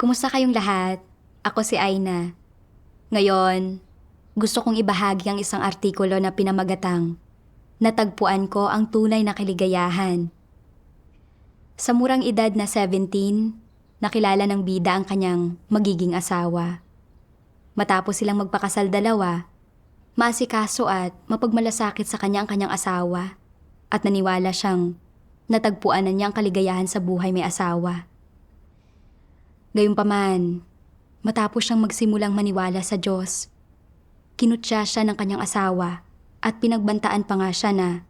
Kumusta kayong lahat? Ako si Aina. Ngayon, gusto kong ibahagi ang isang artikulo na pinamagatang Natagpuan ko ang tunay na kaligayahan. Sa murang edad na 17, nakilala ng bida ang kanyang magiging asawa. Matapos silang magpakasal dalawa, maasikaso at mapagmalasakit sa kanya ang kanyang asawa at naniwala siyang natagpuan na niya ang kaligayahan sa buhay may asawa. Gayunpaman, matapos siyang magsimulang maniwala sa Diyos, kinutya siya ng kanyang asawa at pinagbantaan pa nga siya na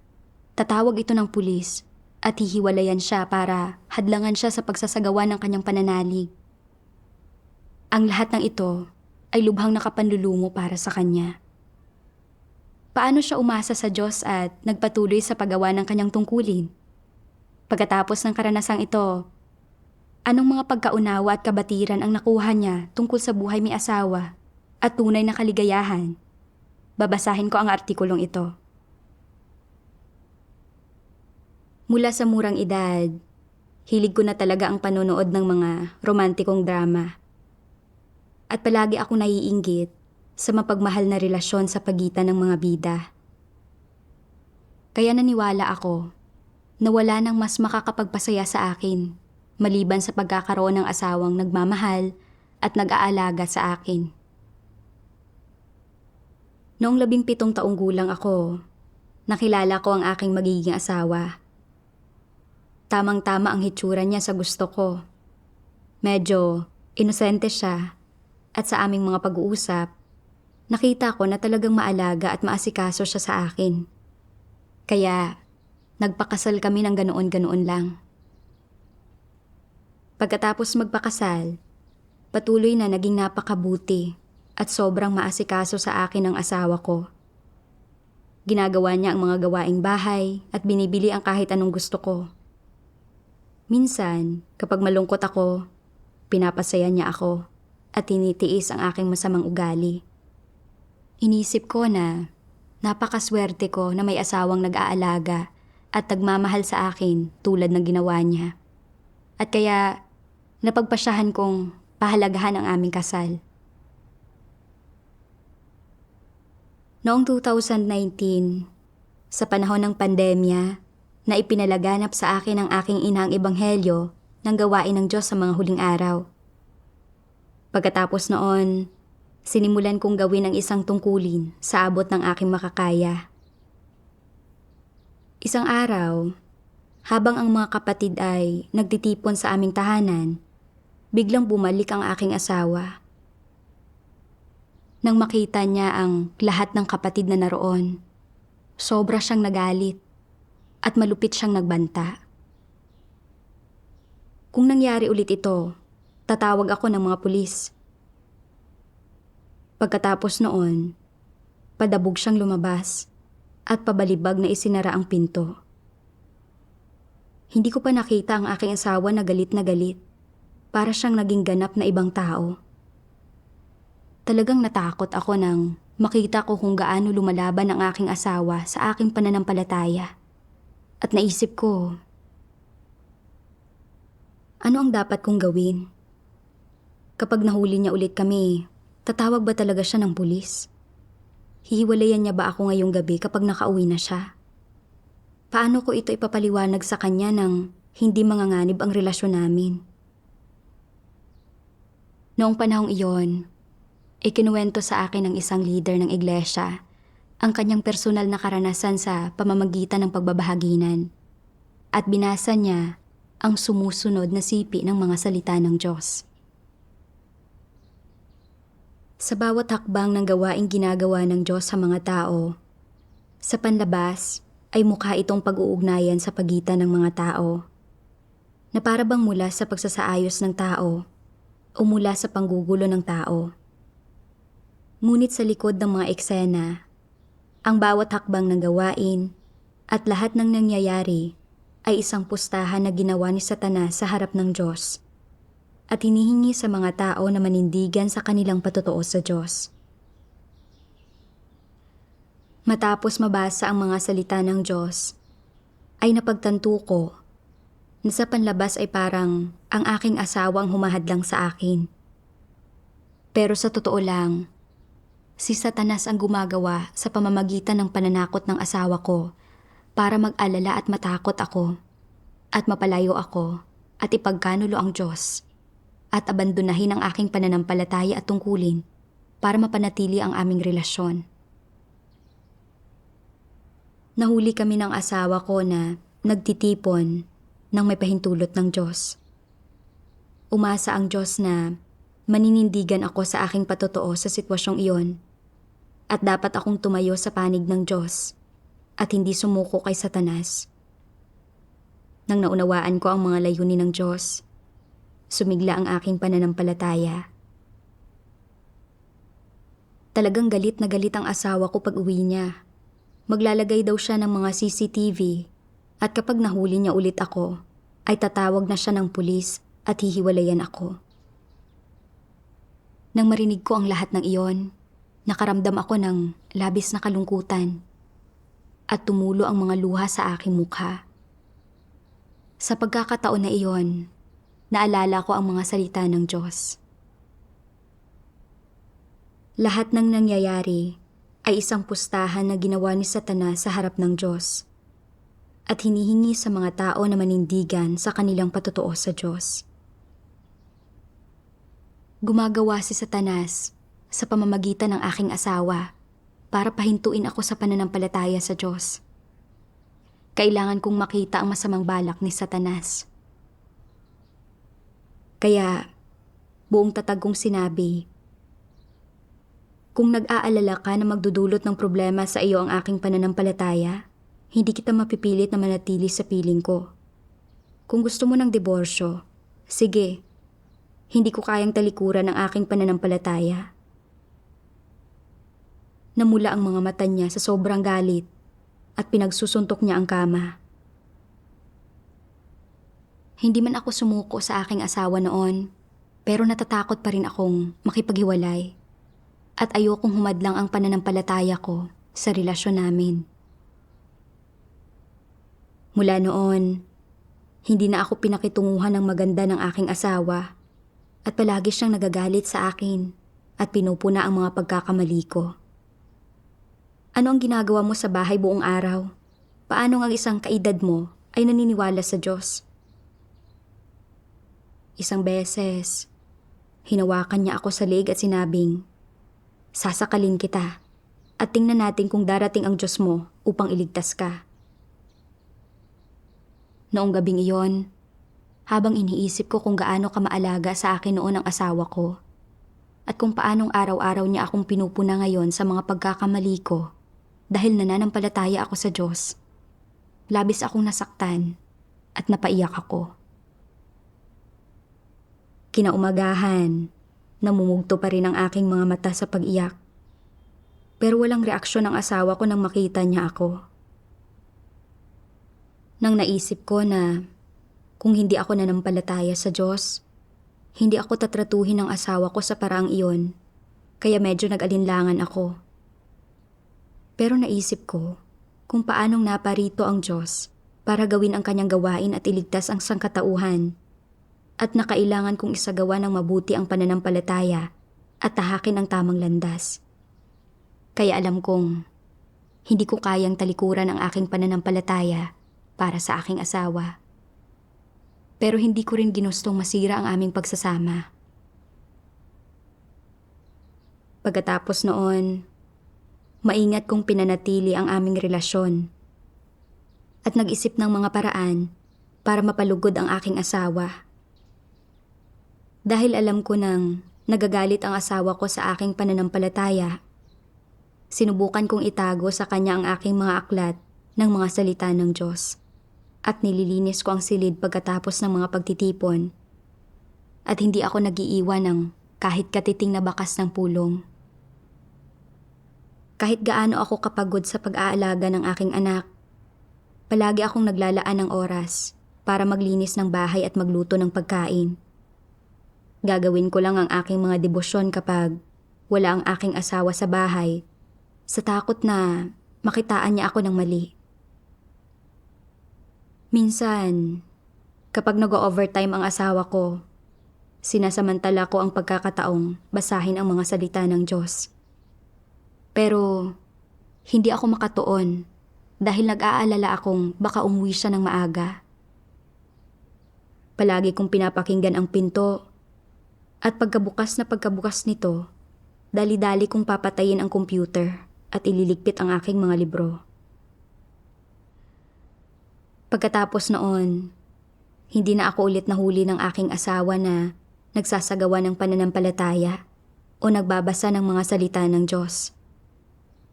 tatawag ito ng pulis at hihiwalayan siya para hadlangan siya sa pagsasagawa ng kanyang pananalig. Ang lahat ng ito ay lubhang nakapanlulumo para sa kanya. Paano siya umasa sa Diyos at nagpatuloy sa paggawa ng kanyang tungkulin? Pagkatapos ng karanasang ito, anong mga pagkaunawa at kabatiran ang nakuha niya tungkol sa buhay may asawa at tunay na kaligayahan? Babasahin ko ang artikulong ito. Mula sa murang edad, hilig ko na talaga ang panonood ng mga romantikong drama. At palagi ako naiinggit sa mapagmahal na relasyon sa pagitan ng mga bida. Kaya naniwala ako na wala nang mas makakapagpasaya sa akin maliban sa pagkakaroon ng asawang nagmamahal at nag-aalaga sa akin. Noong 17 taong gulang ako, nakilala ko ang aking magiging asawa. Tamang-tama ang hitsura niya sa gusto ko. Medyo inosente siya at sa aming mga pag-uusap, nakita ko na talagang maalaga at maasikaso siya sa akin. Kaya nagpakasal kami ng ganoon-ganoon lang. Pagkatapos magpakasal, patuloy na naging napakabuti at sobrang maasikaso sa akin ang asawa ko. Ginagawa niya ang mga gawaing bahay at binibili ang kahit anong gusto ko. Minsan, kapag malungkot ako, pinapasaya niya ako at tinitiis ang aking masamang ugali. Inisip ko na napakaswerte ko na may asawang nag-aalaga at nagmamahal sa akin tulad ng ginawa niya. At kaya napagpasyahan kong pahalagahan ang aming kasal. Noong 2019, sa panahon ng pandemya, na ipinalaganap sa akin ng aking ina ang ebanghelyo ng gawain ng Diyos sa mga huling araw. Pagkatapos noon, sinimulan kong gawin ang isang tungkulin sa abot ng aking makakaya. Isang araw, habang ang mga kapatid ay nagtitipon sa aming tahanan, biglang bumalik ang aking asawa. Nang makita niya ang lahat ng kapatid na naroon, sobra siyang nagalit at malupit siyang nagbanta. Kung nangyari ulit ito, tatawag ako ng mga pulis. Pagkatapos noon, padabog siyang lumabas at pabalibag na isinara ang pinto. Hindi ko pa nakita ang aking asawa na galit, para siyang naging ganap na ibang tao. Talagang natakot ako nang makita ko kung gaano lumalaban ang aking asawa sa aking pananampalataya. At naisip ko, ano ang dapat kong gawin? Kapag nahuli niya ulit kami, tatawag ba talaga siya ng pulis? Hihiwalayan niya ba ako ngayong gabi kapag nakauwi na siya? Paano ko ito ipapaliwanag sa kanya nang hindi manganganib ang relasyon namin? Noong panahong iyon, ikinuwento sa akin ng isang leader ng iglesia ang kanyang personal na karanasan sa pamamagitan ng pagbabahaginan at binasa niya ang sumusunod na sipi ng mga salita ng Diyos. Sa bawat hakbang ng gawaing ginagawa ng Diyos sa mga tao, sa panlabas ay mukha itong pag-uugnayan sa pagitan ng mga tao, na para bang mula sa pagsasaayos ng tao o mula sa panggugulo ng tao. Ngunit sa likod ng mga eksena, ang bawat hakbang ng gawain at lahat ng nangyayari ay isang pustahan na ginawa ni Satanas sa harap ng Diyos at hinihingi sa mga tao na manindigan sa kanilang patotoo sa Diyos. Matapos mabasa ang mga salita ng Diyos, ay napagtanto ko Nasa panlabas ay parang ang aking asawang humahadlang sa akin. Pero sa totoo lang, si Satanas ang gumagawa sa pamamagitan ng pananakot ng asawa ko para mag-alala at matakot ako at mapalayo ako at ipagkanulo ang Diyos at abandonahin ang aking pananampalataya at tungkulin para mapanatili ang aming relasyon. Nahuli kami ng asawa ko na nagtitipon nang may pahintulot ng Diyos. Umasa ang Diyos na maninindigan ako sa aking patotoo sa sitwasyong iyon at dapat akong tumayo sa panig ng Diyos at hindi sumuko kay Satanas. Nang naunawaan ko ang mga layunin ng Diyos, sumigla ang aking pananampalataya. Talagang galit na galit ang asawa ko pag uwi niya. Maglalagay daw siya ng mga CCTV at kapag nahuli niya ulit ako, ay tatawag na siya ng pulis at hihiwalayan ako. Nang marinig ko ang lahat ng iyon, nakaramdam ako ng labis na kalungkutan at tumulo ang mga luha sa aking mukha. Sa pagkakataon na iyon, naalala ko ang mga salita ng Diyos. Lahat ng nangyayari ay isang pustahan na ginawa ni Satanas sa harap ng Diyos at hinihingi sa mga tao na manindigan sa kanilang patotoo sa Diyos. Gumagawa si Satanas sa pamamagitan ng aking asawa para pahintuin ako sa pananampalataya sa Diyos. Kailangan kong makita ang masamang balak ni Satanas. Kaya, buong tatag kong sinabi, kung nag-aalala ka na magdudulot ng problema sa iyo ang aking pananampalataya, hindi kita mapipilit na manatili sa piling ko. Kung gusto mo ng diborsyo, sige, hindi ko kayang talikuran ang aking pananampalataya. Namula ang mga mata niya sa sobrang galit at pinagsusuntok niya ang kama. Hindi man ako sumuko sa aking asawa noon, pero natatakot pa rin akong makipaghiwalay at ayokong humadlang ang pananampalataya ko sa relasyon namin. Mula noon, hindi na ako pinakitunguhan ng maganda ng aking asawa at palagi siyang nagagalit sa akin at pinupuna ang mga pagkakamali ko. Ano ang ginagawa mo sa bahay buong araw? Paano ang isang kaedad mo ay naniniwala sa Diyos? Isang beses, hinawakan niya ako sa leeg at sinabing, "Sasakalin kita at tingnan natin kung darating ang Diyos mo upang iligtas ka." Noong gabing iyon, habang iniisip ko kung gaano ka maalaga sa akin noon ang asawa ko at kung paanong araw-araw niya akong pinupuna ngayon sa mga pagkakamali ko dahil nananampalataya ako sa Diyos, labis akong nasaktan at napaiyak ako. Kinaumagahan, namumugto pa rin ang aking mga mata sa pag-iyak. Pero walang reaksyon ang asawa ko nang makita niya ako. Nang naisip ko na kung hindi ako nanampalataya sa Diyos, hindi ako tatratuhin ng asawa ko sa paraang iyon, kaya medyo nag-alinlangan ako. Pero naisip ko kung paanong naparito ang Diyos para gawin ang kanyang gawain at iligtas ang sangkatauhan, at nakailangan kong isagawa ng mabuti ang pananampalataya at tahakin ang tamang landas. Kaya alam kong hindi ko kayang talikuran ang aking pananampalataya para sa aking asawa. Pero hindi ko rin ginustong masira ang aming pagsasama. Pagkatapos noon, maingat kong pinanatili ang aming relasyon at nag-isip ng mga paraan para mapalugod ang aking asawa. Dahil alam ko nang nagagalit ang asawa ko sa aking pananampalataya, sinubukan kong itago sa kanya ang aking mga aklat ng mga salita ng Diyos at nililinis ko ang silid pagkatapos ng mga pagtitipon at hindi ako nag-iiwan ng kahit katiting na bakas ng pulong. Kahit gaano ako kapagod sa pag-aalaga ng aking anak, palagi akong naglalaan ng oras para maglinis ng bahay at magluto ng pagkain. Gagawin ko lang ang aking mga debosyon kapag wala ang aking asawa sa bahay sa takot na makitaan niya ako ng mali. Minsan, Kapag nag-overtime ang asawa ko, sinasamantala ko ang pagkakataong basahin ang mga salita ng Diyos. Pero hindi ako makatuon dahil nag-aalala akong baka umuwi siya ng maaga. Palagi kong pinapakinggan ang pinto at pagkabukas na pagkabukas nito, dali-dali kong papatayin ang computer at ililigpit ang aking mga libro. Pagkatapos noon, hindi na ako ulit nahuli ng aking asawa na nagsasagawa ng pananampalataya o nagbabasa ng mga salita ng Diyos.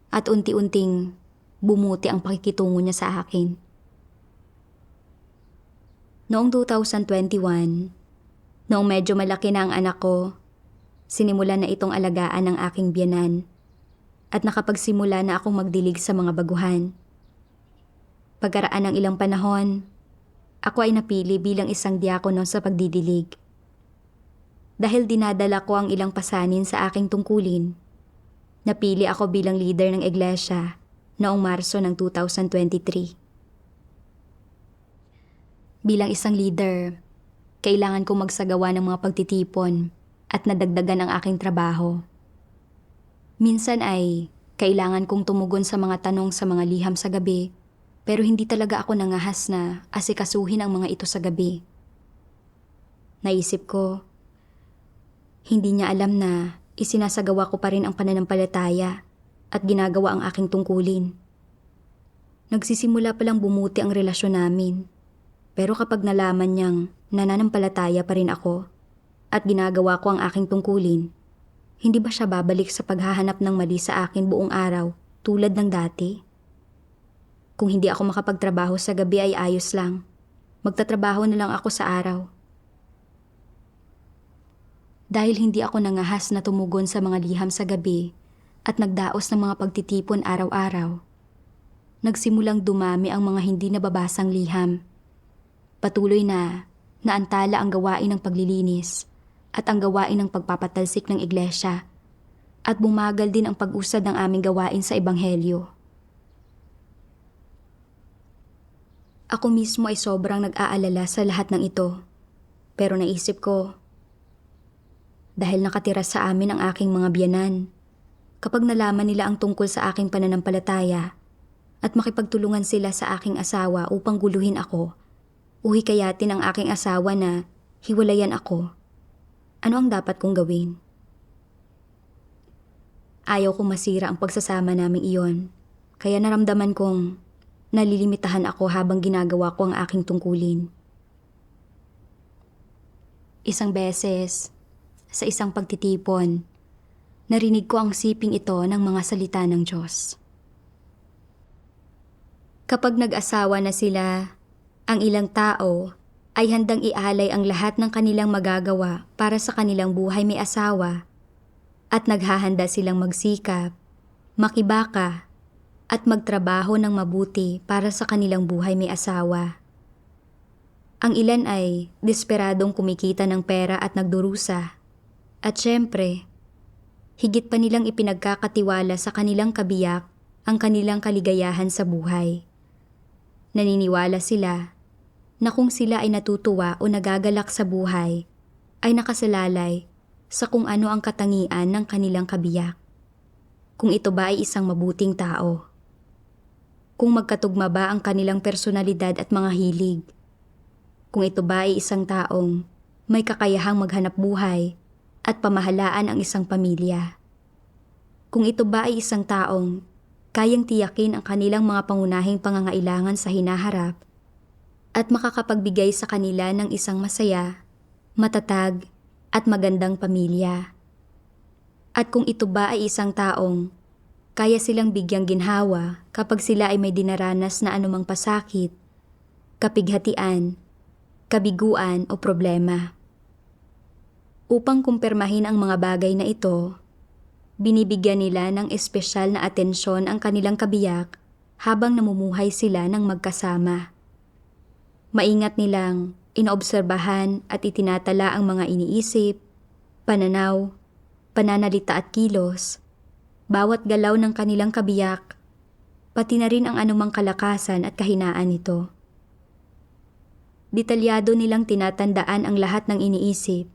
At unti-unting bumuti ang pakikitungo niya sa akin. Noong 2021, noong medyo malaki na ang anak ko, sinimulan na itong alagaan ng aking biyenan at nakapagsimula na akong magdilig sa mga baguhan. Pagkaraan ng ilang panahon, ako ay napili bilang isang diakono sa pagdidilig. Dahil dinadala ko ang ilang pasanin sa aking tungkulin, napili ako bilang leader ng iglesia noong Marso ng 2023. Bilang isang leader, kailangan kong magsagawa ng mga pagtitipon at nadagdagan ang aking trabaho. Minsan ay kailangan kong tumugon sa mga tanong sa mga liham sa gabi, pero hindi talaga ako nangahas na asikasuhin ang mga ito sa gabi. Naisip ko, hindi niya alam na isinasagawa ko pa rin ang pananampalataya at ginagawa ang aking tungkulin. Nagsisimula palang bumuti ang relasyon namin, pero kapag nalaman niyang nananampalataya pa rin ako at ginagawa ko ang aking tungkulin, hindi ba siya babalik sa paghahanap ng mali sa akin buong araw tulad ng dati? Kung hindi ako makapagtrabaho sa gabi ay ayos lang. Magtatrabaho na lang ako sa araw. Dahil hindi ako nangahas na tumugon sa mga liham sa gabi at nagdaos ng mga pagtitipon araw-araw, nagsimulang dumami ang mga hindi nababasang liham. Patuloy na naantala ang gawain ng paglilinis at ang gawain ng pagpapatalsik ng iglesia at bumagal din ang pag-usad ng aming gawain sa ebanghelyo. Ako mismo ay sobrang nag-aalala sa lahat ng ito. Pero naisip ko, dahil nakatira sa amin ang aking mga biyenan, kapag nalaman nila ang tungkol sa aking pananampalataya at makipagtulungan sila sa aking asawa upang guluhin ako, uhikayatin ang aking asawa na hiwalayan ako, ano ang dapat kong gawin? Ayaw kong masira ang pagsasama naming iyon, kaya naramdaman kong nalilimitahan ako habang ginagawa ko ang aking tungkulin. Isang beses, sa isang pagtitipon, narinig ko ang siping ito ng mga salita ng Diyos. Kapag nag-asawa na sila, ang ilang tao ay handang ialay ang lahat ng kanilang magagawa para sa kanilang buhay may asawa at naghahanda silang magsikap, makibaka, at magtrabaho ng mabuti para sa kanilang buhay may asawa. Ang ilan ay desperadong kumikita ng pera at nagdurusa. At syempre, higit pa nilang ipinagkakatiwala sa kanilang kabiyak ang kanilang kaligayahan sa buhay. Naniniwala sila na kung sila ay natutuwa o nagagalak sa buhay, ay nakasalalay sa kung ano ang katangian ng kanilang kabiyak. Kung ito ba ay isang mabuting tao. Kung magkatugma ba ang kanilang personalidad at mga hilig. Kung ito ba ay isang taong may kakayahang maghanap buhay at pamahalaan ang isang pamilya. Kung ito ba ay isang taong kayang tiyakin ang kanilang mga pangunahing pangangailangan sa hinaharap at makakapagbigay sa kanila ng isang masaya, matatag at magandang pamilya. At kung ito ba ay isang taong kaya silang bigyang ginhawa kapag sila ay may dinaranas na anumang pasakit, kapighatian, kabiguan o problema. Upang kumpirmahin ang mga bagay na ito, binibigyan nila ng espesyal na atensyon ang kanilang kabiyak habang namumuhay sila ng magkasama. Maingat nilang inoobserbahan at itinatala ang mga iniisip, pananaw, pananalita at kilos, bawat galaw ng kanilang kabiyak, pati na rin ang anumang kalakasan at kahinaan nito. Detalyado nilang tinatandaan ang lahat ng iniisip,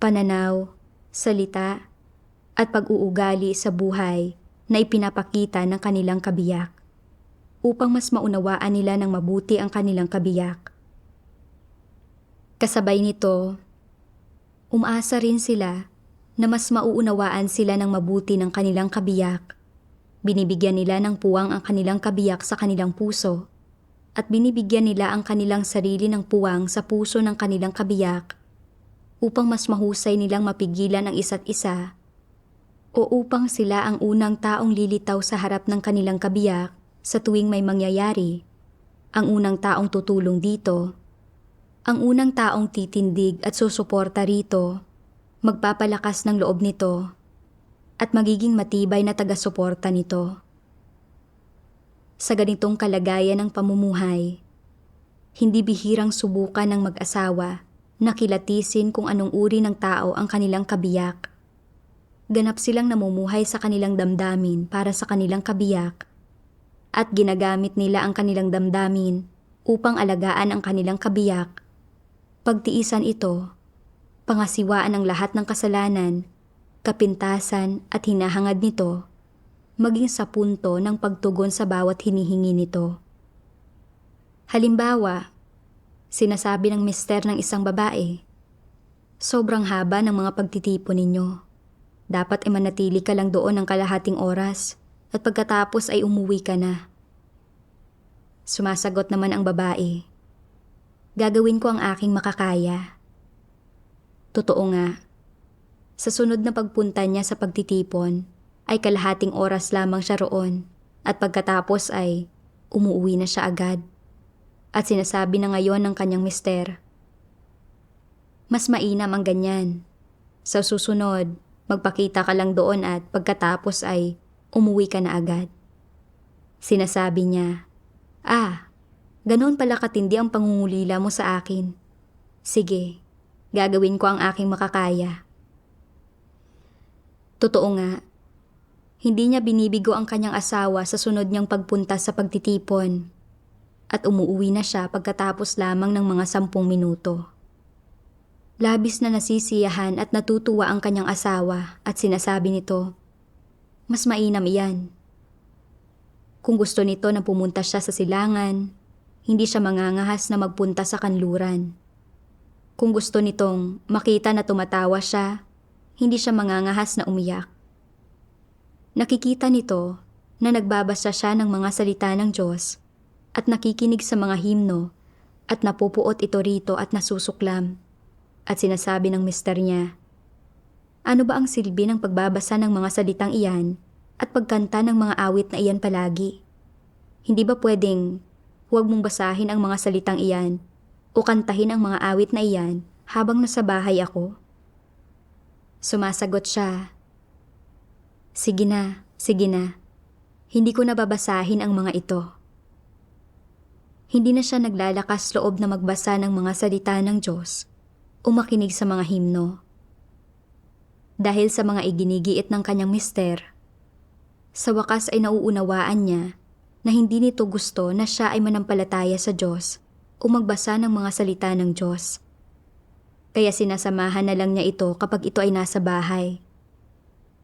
pananaw, salita, at pag-uugali sa buhay na ipinapakita ng kanilang kabiyak upang mas maunawaan nila ng mabuti ang kanilang kabiyak. Kasabay nito, umaasa rin sila na mas mauunawaan sila ng mabuti ng kanilang kabiyak. Binibigyan nila ng puwang ang kanilang kabiyak sa kanilang puso at binibigyan nila ang kanilang sarili ng puwang sa puso ng kanilang kabiyak upang mas mahusay nilang mapigilan ang isa't isa o upang sila ang unang taong lilitaw sa harap ng kanilang kabiyak sa tuwing may mangyayari, ang unang taong tutulong dito, ang unang taong titindig at susuporta rito, magpapalakas ng loob nito, at magiging matibay na taga-suporta nito. Sa ganitong kalagayan ng pamumuhay, hindi bihirang subukan ng mag-asawa na kilatisin kung anong uri ng tao ang kanilang kabiyak. Ganap silang namumuhay sa kanilang damdamin para sa kanilang kabiyak at ginagamit nila ang kanilang damdamin upang alagaan ang kanilang kabiyak. Pagtiisan ito, pangasiwaan ang lahat ng kasalanan, kapintasan at hinahangad nito, maging sa punto ng pagtugon sa bawat hinihingi nito. Halimbawa, sinasabi ng mister ng isang babae, "Sobrang haba ng mga pagtitipon ninyo. Dapat ay manatili ka lang doon ng kalahating oras at pagkatapos ay umuwi ka na." Sumasagot naman ang babae, "Gagawin ko ang aking makakaya." Totoo nga, sa sunod na pagpunta niya sa pagtitipon, ay kalahating oras lamang siya roon at pagkatapos ay umuwi na siya agad. At sinasabi na ngayon ng kanyang mister, "Mas mainam ang ganyan. Sa susunod, magpakita ka lang doon at pagkatapos ay umuwi ka na agad." Sinasabi niya, "Ganoon pala katindi ang pangungulila mo sa akin. Sige, gagawin ko ang aking makakaya." Totoo nga, hindi niya binibigo ang kanyang asawa sa sunod niyang pagpunta sa pagtitipon at umuwi na siya pagkatapos lamang ng mga 10 minuto. Labis na nasisiyahan at natutuwa ang kanyang asawa at sinasabi nito, "Mas mainam iyan." Kung gusto nito na pumunta siya sa silangan, hindi siya mangangahas na magpunta sa kanluran. Kung gusto nitong makita na tumatawa siya, hindi siya mangangahas na umiyak. Nakikita nito na nagbabasa siya ng mga salita ng Diyos at nakikinig sa mga himno at napupuot ito rito at nasusuklam. At sinasabi ng mister niya, "Ano ba ang silbi ng pagbabasa ng mga salitang iyan at pagkanta ng mga awit na iyan palagi? Hindi ba pwedeng huwag mong basahin ang mga salitang iyan o kantahin ang mga awit na iyan habang nasa bahay ako?" Sumasagot siya, Sige na. Hindi ko na babasahin ang mga ito." Hindi na siya naglalakas loob na magbasa ng mga salita ng Diyos o makinig sa mga himno. Dahil sa mga iginigiit ng kanyang mister, sa wakas ay nauunawaan niya na hindi nito gusto na siya ay manampalataya sa Diyos o magbasa ng mga salita ng Diyos. Kaya sinasamahan na lang niya ito kapag ito ay nasa bahay.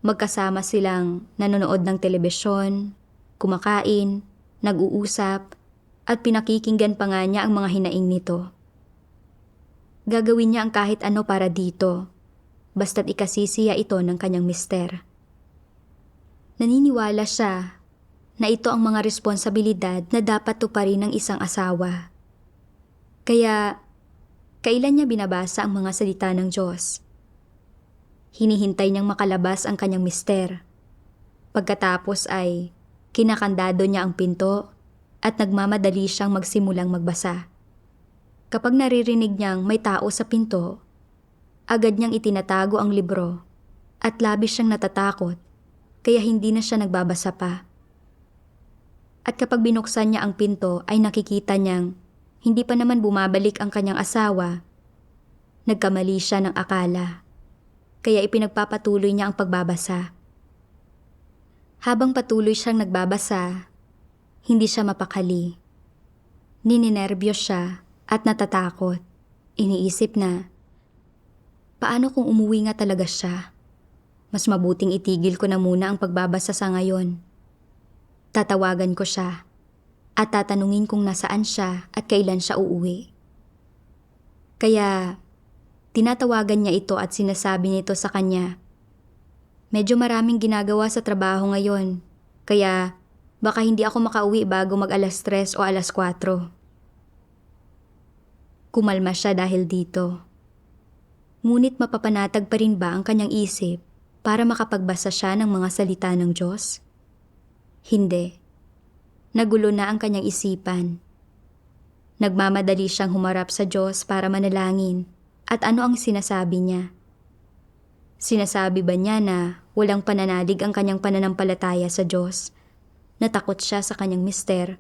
Magkasama silang nanonood ng telebisyon, kumakain, nag-uusap, at pinakikinggan pa nga niya ang mga hinaing nito. Gagawin niya ang kahit ano para dito, basta't ikasisiya ito ng kanyang mister. Naniniwala siya na ito ang mga responsibilidad na dapat tuparin ng isang asawa. Kaya, kailan niya binabasa ang mga salita ng Diyos? Hinihintay niyang makalabas ang kanyang mister. Pagkatapos ay kinakandado niya ang pinto at nagmamadali siyang magsimulang magbasa. Kapag naririnig niyang may tao sa pinto, agad niyang itinatago ang libro at labis siyang natatakot kaya hindi na siya nagbabasa pa. At kapag binuksan niya ang pinto ay nakikita niyang hindi pa naman bumabalik ang kanyang asawa. Nagkamali siya ng akala, kaya ipinagpapatuloy niya ang pagbabasa. Habang patuloy siyang nagbabasa, hindi siya mapakali. Nininerbiyos siya at natatakot. Iniisip na, paano kung umuwi nga talaga siya? Mas mabuting itigil ko na muna ang pagbabasa sa ngayon. Tatawagan ko siya at tatanungin kung nasaan siya at kailan siya uuwi. Kaya tinatawagan niya ito at sinasabi nito sa kanya, medyo maraming ginagawa sa trabaho ngayon, kaya baka hindi ako makauwi bago mag 3:00 o 4:00. Kumalma siya dahil dito. Ngunit mapapanatag pa rin ba ang kanyang isip para makapagbasa siya ng mga salita ng Diyos? Hindi. Nagulo na ang kanyang isipan. Nagmamadali siyang humarap sa Diyos para manalangin. At ano ang sinasabi niya? Sinasabi ba niya na walang pananalig ang kanyang pananampalataya sa Diyos? Natakot siya sa kanyang mister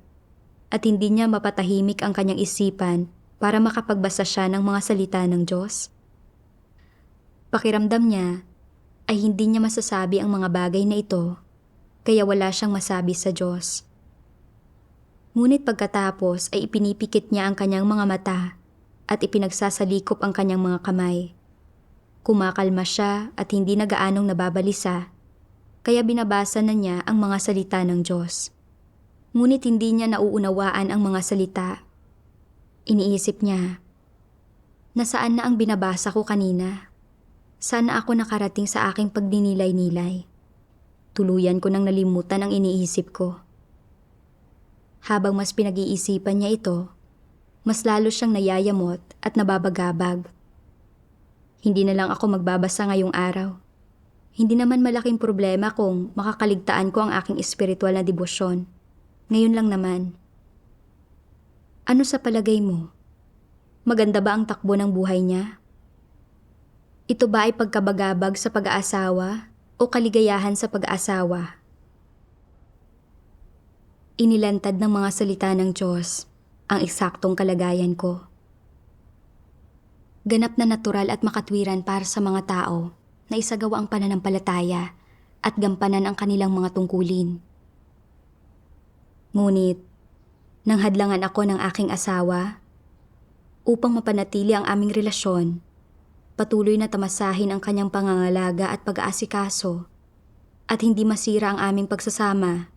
at hindi niya mapatahimik ang kanyang isipan para makapagbasa siya ng mga salita ng Diyos? Pakiramdam niya ay hindi niya masasabi ang mga bagay na ito, kaya wala siyang masabi sa Diyos. Ngunit pagkatapos ay ipinipikit niya ang kanyang mga mata at ipinagsasalikop ang kanyang mga kamay. Kumakalma siya at hindi na gaanong nababalisa, kaya binabasa na niya ang mga salita ng Diyos. Ngunit hindi niya nauunawaan ang mga salita. Iniisip niya, nasaan na ang binabasa ko kanina? Sana ako nakarating sa aking pagdinilay-nilay. Tuluyan ko nang nalimutan ang iniisip ko. Habang mas pinag-iisipan niya ito, mas lalo siyang nayayamot at nababagabag. Hindi na lang ako magbabasa ngayong araw. Hindi naman malaking problema kung makakaligtaan ko ang aking espiritual na debosyon. Ngayon lang naman. Ano sa palagay mo? Maganda ba ang takbo ng buhay niya? Ito ba ay pagkabagabag sa pag-aasawa o kaligayahan sa pag-aasawa? Inilantad ng mga salita ng Diyos ang eksaktong kalagayan ko. Ganap na natural at makatwiran para sa mga tao na isagawa ang pananampalataya at gampanan ang kanilang mga tungkulin. Ngunit, nang hadlangan ako ng aking asawa, upang mapanatili ang aming relasyon, patuloy na tamasahin ang kanyang pangangalaga at pag-aasikaso, at hindi masira ang aming pagsasama,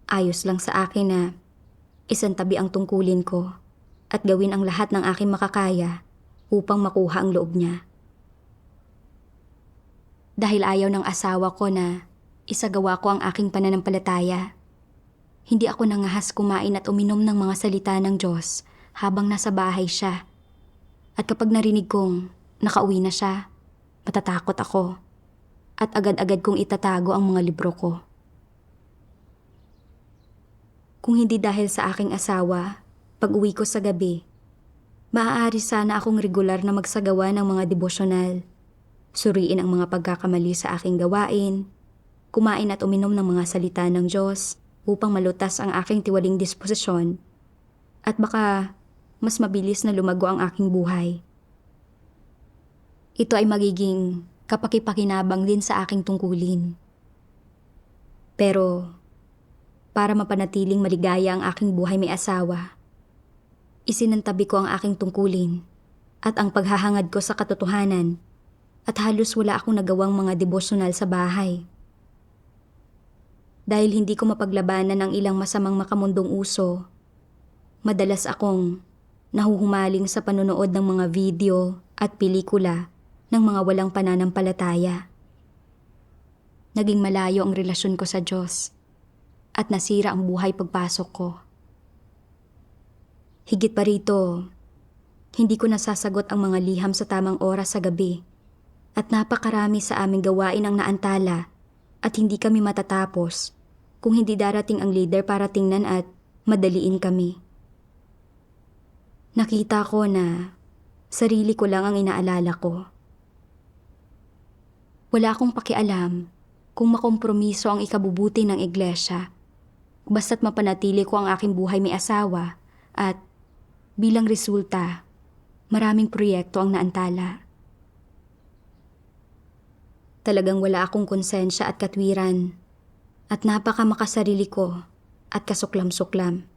ayos lang sa akin na isantabi ang tungkulin ko at gawin ang lahat ng aking makakaya upang makuha ang loob niya. Dahil ayaw ng asawa ko na isagawa ko ang aking pananampalataya, hindi ako nangahas kumain at uminom ng mga salita ng Diyos habang nasa bahay siya. At kapag narinig kong nakauwi na siya, matatakot ako at agad-agad kong itatago ang mga libro ko. Kung hindi dahil sa aking asawa, pag-uwi ko sa gabi, maaari sana akong regular na magsagawa ng mga devosyonal, suriin ang mga pagkakamali sa aking gawain, kumain at uminom ng mga salita ng Diyos upang malutas ang aking tiwaling disposisyon, at baka mas mabilis na lumago ang aking buhay. Ito ay magiging kapakipakinabang din sa aking tungkulin. Pero para mapanatiling maligaya ang aking buhay may asawa, isinantabi ko ang aking tungkulin at ang paghahangad ko sa katotohanan, at halos wala akong nagawang mga devosyonal sa bahay. Dahil hindi ko mapaglabanan ang ilang masamang makamundong uso, madalas akong nahuhumaling sa panonood ng mga video at pelikula ng mga walang pananampalataya. Naging malayo ang relasyon ko sa Diyos at nasira ang buhay pagpasok ko. Higit pa rito, hindi ko nasasagot ang mga liham sa tamang oras sa gabi, at napakarami sa aming gawain ang naantala at hindi kami matatapos kung hindi darating ang leader para tingnan at madaliin kami. Nakita ko na sarili ko lang ang inaalala ko. Wala akong pakialam kung makompromiso ang ikabubuti ng iglesia, basta't mapanatili ko ang aking buhay may asawa at bilang resulta, maraming proyekto ang naantala. Talagang wala akong konsensya at katwiran at napakamakasarili ko at kasuklam-suklam.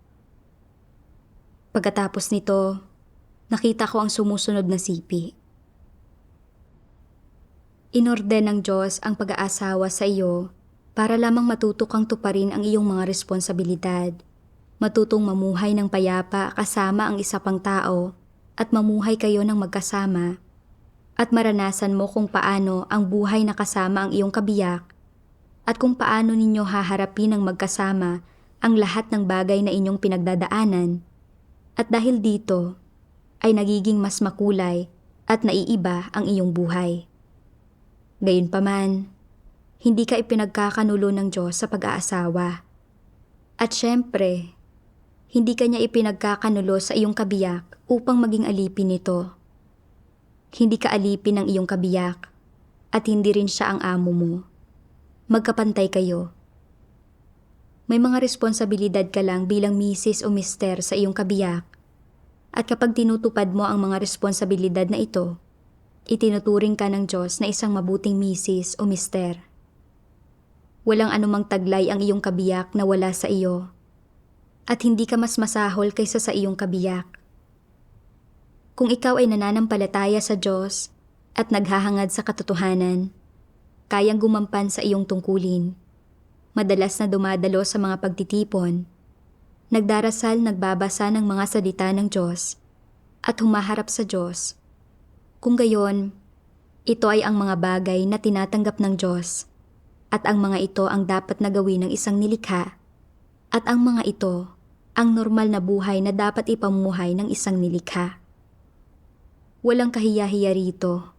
Pagkatapos nito, nakita ko ang sumusunod na sipi. Inorden ng Diyos ang pag-aasawa sa iyo para lamang matuto kang tuparin ang iyong mga responsibilidad, matutong mamuhay ng payapa kasama ang isa pang tao at mamuhay kayo ng magkasama at maranasan mo kung paano ang buhay na kasama ang iyong kabiyak at kung paano ninyo haharapin ng magkasama ang lahat ng bagay na inyong pinagdadaanan at dahil dito ay nagiging mas makulay at naiiba ang iyong buhay. Gayunpaman, hindi ka ipinagkakanulo ng Diyos sa pag-aasawa. At syempre, hindi ka niya ipinagkakanulo sa iyong kabiyak upang maging alipin nito. Hindi ka alipin ng iyong kabiyak at hindi rin siya ang amo mo. Magkapantay kayo. May mga responsibilidad ka lang bilang misis o mister sa iyong kabiyak at kapag tinutupad mo ang mga responsibilidad na ito, itinuturing ka ng Diyos na isang mabuting misis o mister. Walang anumang taglay ang iyong kabiyak na wala sa iyo at hindi ka mas masahol kaysa sa iyong kabiyak. Kung ikaw ay nananampalataya sa Diyos at naghahangad sa katotohanan, kayang gumampan sa iyong tungkulin. Madalas na dumadalo sa mga pagtitipon, nagdarasal, nagbabasa ng mga salita ng Diyos at humaharap sa Diyos. Kung gayon, ito ay ang mga bagay na tinatanggap ng Diyos at ang mga ito ang dapat na gawin ng isang nilikha at ang mga ito ang normal na buhay na dapat ipamuhay ng isang nilikha. Walang kahiya-hiya rito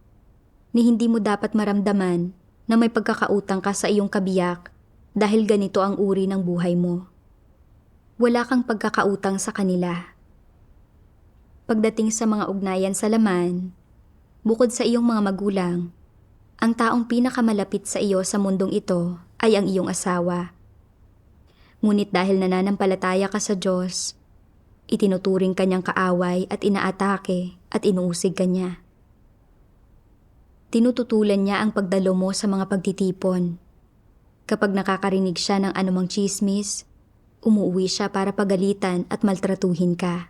ni hindi mo dapat maramdaman na may pagkakautang ka sa iyong kabiyak dahil ganito ang uri ng buhay mo. Wala kang pagkakautang sa kanila. Pagdating sa mga ugnayan sa laman, bukod sa iyong mga magulang, ang taong pinakamalapit sa iyo sa mundong ito ay ang iyong asawa. Ngunit dahil nananampalataya ka sa Diyos, itinuturing kanyang kaaway at inaatake at inuusig ka niya. Tinututulan niya ang pagdalo mo sa mga pagtitipon. Kapag nakakarinig siya ng anumang tsismis, umuwi siya para pagalitan at maltratuhin ka.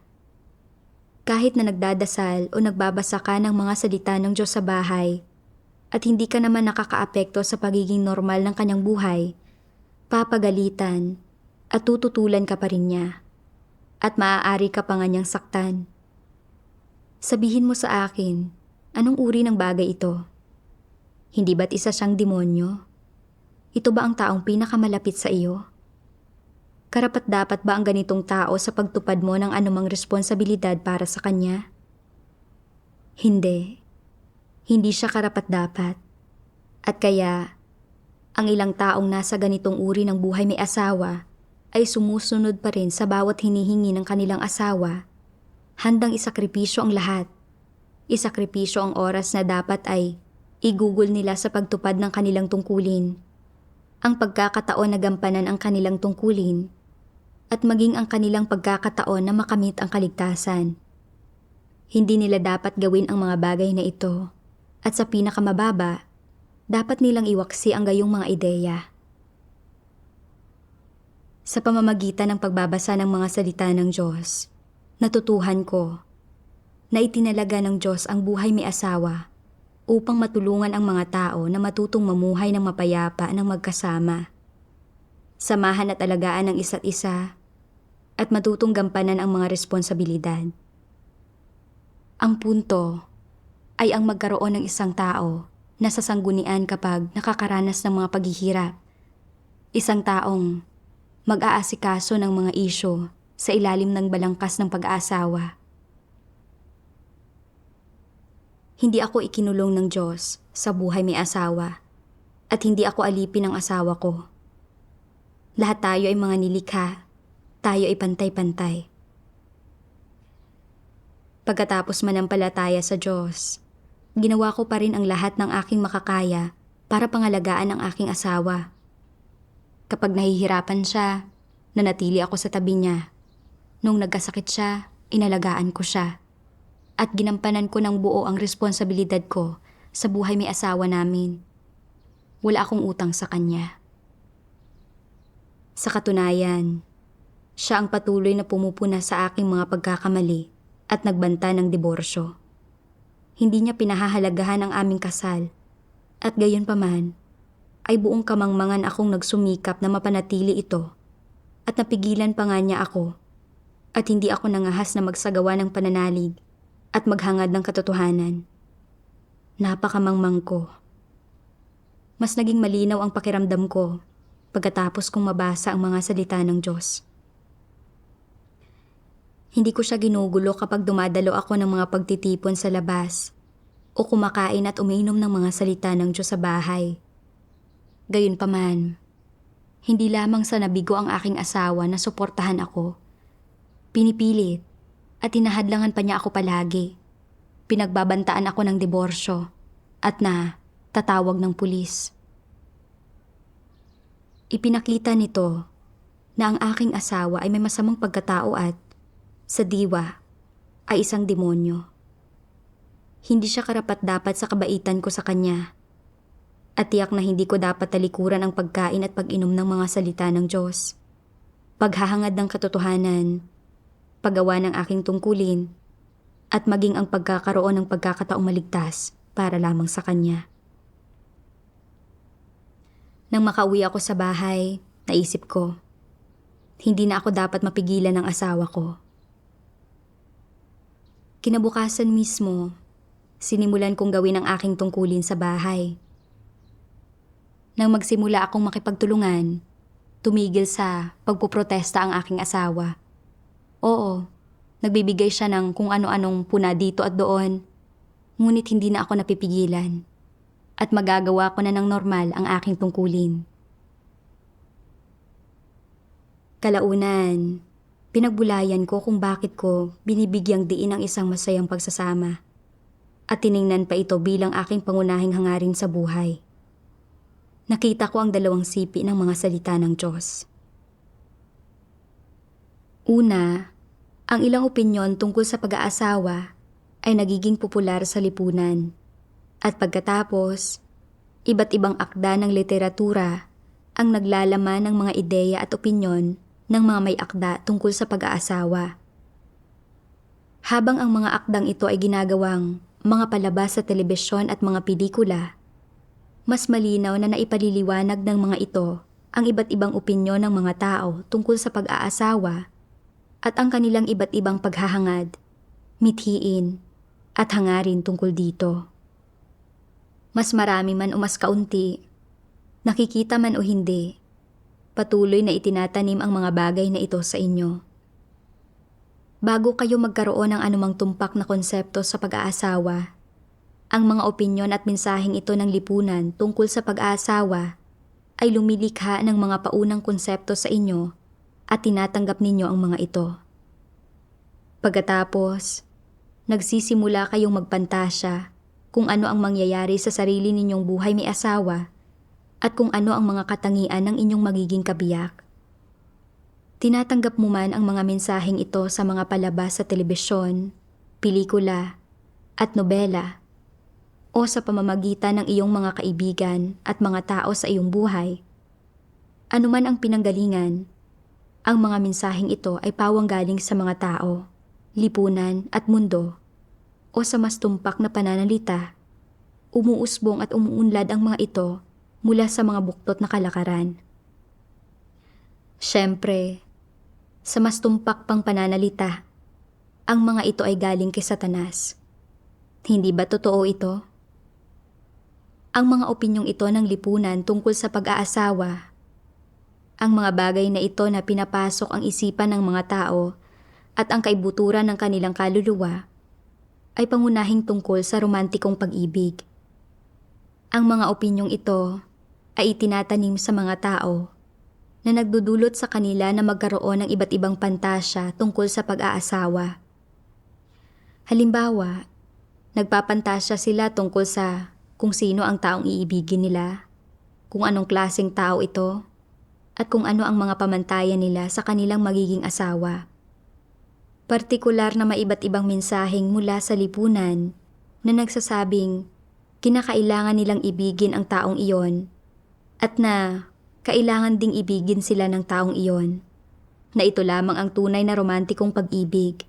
Kahit na nagdadasal o nagbabasa ka ng mga salita ng Diyos sa bahay at hindi ka naman nakakaapekto sa pagiging normal ng kanyang buhay, papagalitan at tututulan ka pa rin niya at maaari ka pa nga niyang saktan. Sabihin mo sa akin, anong uri ng bagay ito? Hindi ba't isa siyang demonyo? Ito ba ang taong pinakamalapit sa iyo? Karapat-dapat ba ang ganitong tao sa pagtupad mo ng anumang responsibilidad para sa kanya? Hindi. Hindi siya karapat-dapat. At kaya, ang ilang taong nasa ganitong uri ng buhay may asawa ay sumusunod pa rin sa bawat hinihingi ng kanilang asawa. Handang isakripisyo ang lahat. Isakripisyo ang oras na dapat ay igugol nila sa pagtupad ng kanilang tungkulin. Ang pagkakataon na gampanan ang kanilang tungkulin at maging ang kanilang pagkakataon na makamit ang kaligtasan. Hindi nila dapat gawin ang mga bagay na ito at sa pinakamababa, dapat nilang iwaksi ang gayong mga ideya. Sa pamamagitan ng pagbabasa ng mga salita ng Diyos, natutuhan ko na itinalaga ng Diyos ang buhay may asawa upang matulungan ang mga tao na matutong mamuhay ng mapayapa ng magkasama. Samahan at alagaan ang isa't isa at matutong gampanan ang mga responsibilidad. Ang punto ay ang magkaroon ng isang tao na sasanggunian kapag nakakaranas ng mga paghihirap. Isang taong mag-aasikaso ng mga isyu sa ilalim ng balangkas ng pag-aasawa. Hindi ako ikinulong ng Diyos sa buhay may asawa at hindi ako alipin ng asawa ko. Lahat tayo ay mga nilikha, tayo ay pantay-pantay. Pagkatapos manampalataya sa Diyos, ginawa ko pa rin ang lahat ng aking makakaya para pangalagaan ang aking asawa. Kapag nahihirapan siya, nanatili ako sa tabi niya. Nung nagkasakit siya, inalagaan ko siya. At ginampanan ko ng buo ang responsibilidad ko sa buhay may asawa namin. Wala akong utang sa kanya. Sa katunayan, siya ang patuloy na pumupuna sa aking mga pagkakamali at nagbanta ng diborsyo. Hindi niya pinahahalagahan ang aming kasal at gayon paman ay buong kamangmangan akong nagsumikap na mapanatili ito at napigilan pa nga niya ako at hindi ako nangahas na magsagawa ng pananalig at maghangad ng katotohanan. Napakamangmang ko. Mas naging malinaw ang pakiramdam ko pagkatapos kong mabasa ang mga salita ng Diyos. Hindi ko siya ginugulo kapag dumadalo ako ng mga pagtitipon sa labas o kumakain at umiinom ng mga salita ng Diyos sa bahay. Gayunpaman, hindi lamang sa nabigo ang aking asawa na suportahan ako. Pinipilit at hinahadlangan pa niya ako palagi. Pinagbabantaan ako ng diborsyo at tatawag ng pulis. Ipinakita nito na ang aking asawa ay may masamang pagkatao at sa diwa ay isang demonyo. Hindi siya karapat-dapat sa kabaitan ko sa kanya at tiyak na hindi ko dapat talikuran ang pagkain at pag-inom ng mga salita ng Diyos, paghahangad ng katotohanan, paggawa ng aking tungkulin, at maging ang pagkakaroon ng pagkakataong maligtas para lamang sa Kanya. Nang makauwi ako sa bahay, naisip ko, hindi na ako dapat mapigilan ng asawa ko. Kinabukasan mismo, sinimulan kong gawin ang aking tungkulin sa bahay. Nang magsimula akong makipagtulungan, tumigil sa pagpuprotesta ang aking asawa. Oo, nagbibigay siya ng kung ano-anong puna dito at doon, ngunit hindi na ako napipigilan at magagawa ko na ng normal ang aking tungkulin. Kalaunan, pinagbulayan ko kung bakit ko binibigyang diin ang isang masayang pagsasama at tiningnan pa ito bilang aking pangunahing hangarin sa buhay. Nakita ko ang dalawang sipi ng mga salita ng Diyos. Una, ang ilang opinyon tungkol sa pag-aasawa ay nagiging popular sa lipunan. At pagkatapos, iba't ibang akda ng literatura ang naglalaman ng mga ideya at opinyon ng mga may akda tungkol sa pag-aasawa. Habang ang mga akdang ito ay ginagawang mga palabas sa telebisyon at mga pelikula, mas malinaw na naipaliliwanag ng mga ito ang iba't ibang opinyon ng mga tao tungkol sa pag-aasawa at ang kanilang iba't ibang paghahangad, mithiin, at hangarin tungkol dito. Mas marami man o mas kaunti, nakikita man o hindi, patuloy na itinatanim ang mga bagay na ito sa inyo. Bago kayo magkaroon ng anumang tumpak na konsepto sa pag-aasawa, ang mga opinyon at mensaheng ito ng lipunan tungkol sa pag-aasawa ay lumilikha ng mga paunang konsepto sa inyo at tinatanggap ninyo ang mga ito. Pagkatapos, nagsisimula kayong magpantasya kung ano ang mangyayari sa sarili ninyong buhay may asawa at kung ano ang mga katangian ng inyong magiging kabiyak. Tinatanggap mo man ang mga mensaheng ito sa mga palabas sa telebisyon, pelikula, at nobela, o sa pamamagitan ng iyong mga kaibigan at mga tao sa iyong buhay. Anuman ang pinanggalingan, ang mga mensaheng ito ay pawang galing sa mga tao, lipunan at mundo, o sa mas tumpak na pananalita, umuusbong at umuunlad ang mga ito mula sa mga buktot na kalakaran. Siyempre, sa mas tumpak pang pananalita, ang mga ito ay galing kay Satanas. Hindi ba totoo ito? Ang mga opinyong ito ng lipunan tungkol sa pag-aasawa, ang mga bagay na ito na pinapasok ang isipan ng mga tao at ang kaibuturan ng kanilang kaluluwa ay pangunahing tungkol sa romantikong pag-ibig. Ang mga opinyong ito ay itinatanim sa mga tao na nagdudulot sa kanila na magkaroon ng iba't ibang pantasya tungkol sa pag-aasawa. Halimbawa, nagpapantasya sila tungkol sa kung sino ang taong iibigin nila, kung anong klaseng tao ito, at kung ano ang mga pamantayan nila sa kanilang magiging asawa. Partikular na maiba't ibang mensaheng mula sa lipunan na nagsasabing kinakailangan nilang ibigin ang taong iyon at na kailangan ding ibigin sila ng taong iyon, na ito lamang ang tunay na romantikong pag-ibig.